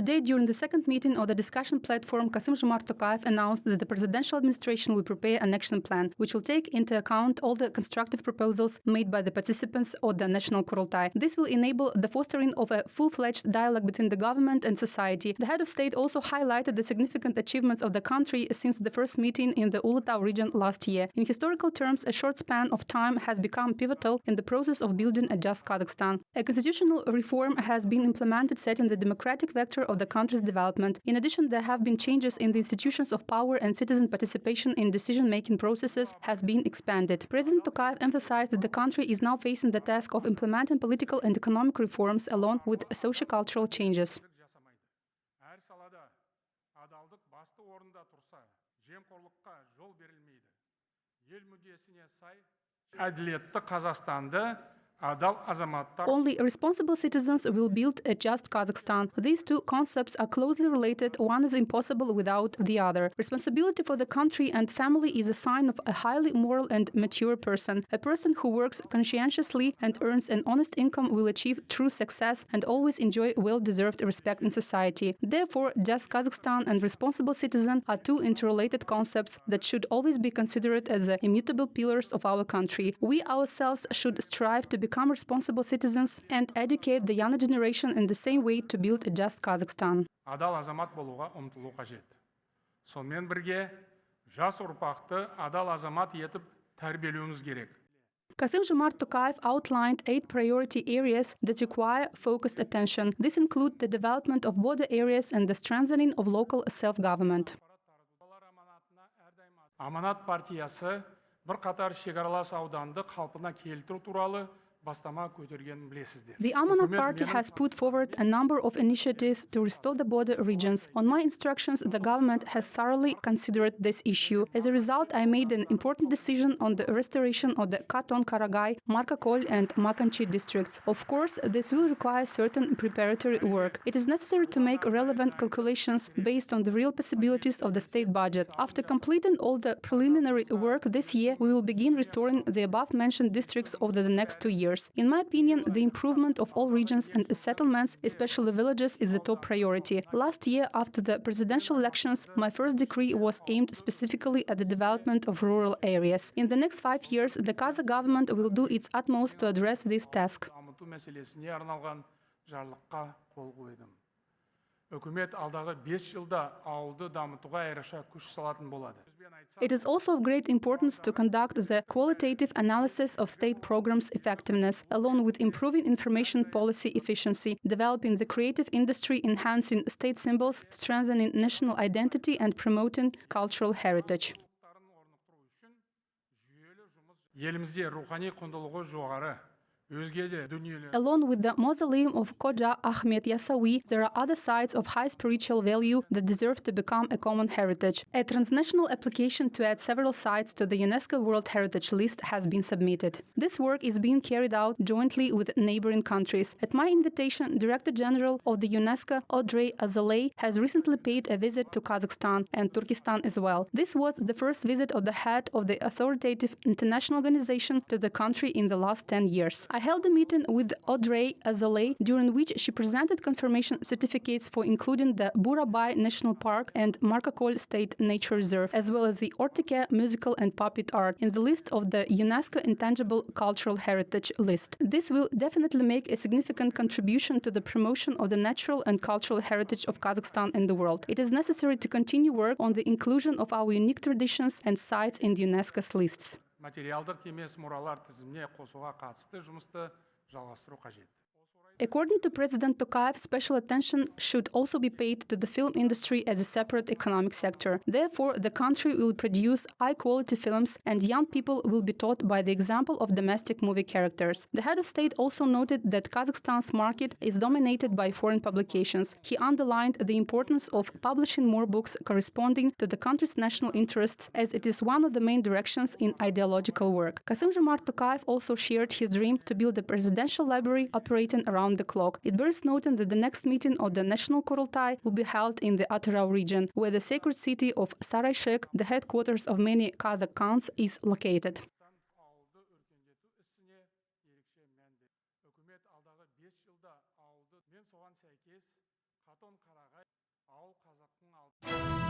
Today, during the second meeting of the discussion platform, Kassym-Jomart Tokayev announced that the presidential administration will prepare an action plan, which will take into account all the constructive proposals made by the participants of the national kurultai. This will enable the fostering of a full-fledged dialogue between the government and society. The head of state also highlighted the significant achievements of the country since the first meeting in the Ulutau region last year. In historical terms, a short span of time has become pivotal in the process of building a just Kazakhstan. A constitutional reform has been implemented, setting the democratic vector of the country's development. In addition, there have been changes in the institutions of power, and citizen participation in decision-making processes has been expanded. President Tokayev emphasized that the country is now facing the task of implementing political and economic reforms along with socio-cultural changes. Only responsible citizens will build a just Kazakhstan. These two concepts are closely related. One is impossible without the other. Responsibility for the country and family is a sign of a highly moral and mature person. A person who works conscientiously and earns an honest income will achieve true success and always enjoy well-deserved respect in society. Therefore, just Kazakhstan and responsible citizen are two interrelated concepts that should always be considered as immutable pillars of our country. We ourselves should strive to become responsible citizens and educate the younger generation in the same way to build a just Kazakhstan. Адал азамат болуға ұмтылу қажет. Сонымен бірге, жас ұрпақты адал азамат етіп тәрбиелеуіміз керек. Kassym-Jomart Tokayev outlined 8 priority areas that require focused attention. This includes the development of border areas and the strengthening of local self-government. Аманат партиясы бірқатар шекаралас ауданды қалпына келтіру туралы The Amanat Party has put forward a number of initiatives to restore the border regions. On my instructions, the government has thoroughly considered this issue. As a result, I made an important decision on the restoration of the Katon-Karagay, Markakol and Makanchi districts. Of course, this will require certain preparatory work. It is necessary to make relevant calculations based on the real possibilities of the state budget. After completing all the preliminary work this year, we will begin restoring the above-mentioned districts over the next 2 years. In my opinion, the improvement of all regions and settlements, especially villages, is the top priority. Last year, after the presidential elections, my first decree was aimed specifically at the development of rural areas. In the next 5 years, the Kazakh government will do its utmost to address this task. It is also of great importance to conduct the qualitative analysis of state programs' effectiveness, along with improving information policy efficiency, developing the creative industry, enhancing state symbols, strengthening national identity, and promoting cultural heritage. Along with the mausoleum of Khoja Ahmed Yasawi, there are other sites of high spiritual value that deserve to become a common heritage. A transnational application to add several sites to the UNESCO World Heritage List has been submitted. This work is being carried out jointly with neighboring countries. At my invitation, Director General of the UNESCO, Audrey Azoulay, has recently paid a visit to Kazakhstan and Turkestan as well. This was the first visit of the head of the authoritative international organization to the country in the last 10 years. I held a meeting with Audrey Azoulay, during which she presented confirmation certificates for including the Burabai National Park and Markakol State Nature Reserve, as well as the Ortike musical and puppet art in the list of the UNESCO Intangible Cultural Heritage List. This will definitely make a significant contribution to the promotion of the natural and cultural heritage of Kazakhstan in the world. It is necessary to continue work on the inclusion of our unique traditions and sites in the UNESCO's lists. Материалдық емес мұралар тізіміне қосуға қатысты жұмысты жалғастыру қажет. According to President Tokayev, special attention should also be paid to the film industry as a separate economic sector. Therefore, the country will produce high-quality films and young people will be taught by the example of domestic movie characters. The head of state also noted that Kazakhstan's market is dominated by foreign publications. He underlined the importance of publishing more books corresponding to the country's national interests, as it is one of the main directions in ideological work. Kassym-Jomart Tokayev also shared his dream to build a presidential library operating around the clock. It bears noting that the next meeting of the National Kurultai will be held in the Atyrau region, where the sacred city of Sarayshek, the headquarters of many Kazakh khans, is located. қатон қарағай ауыл қазақтың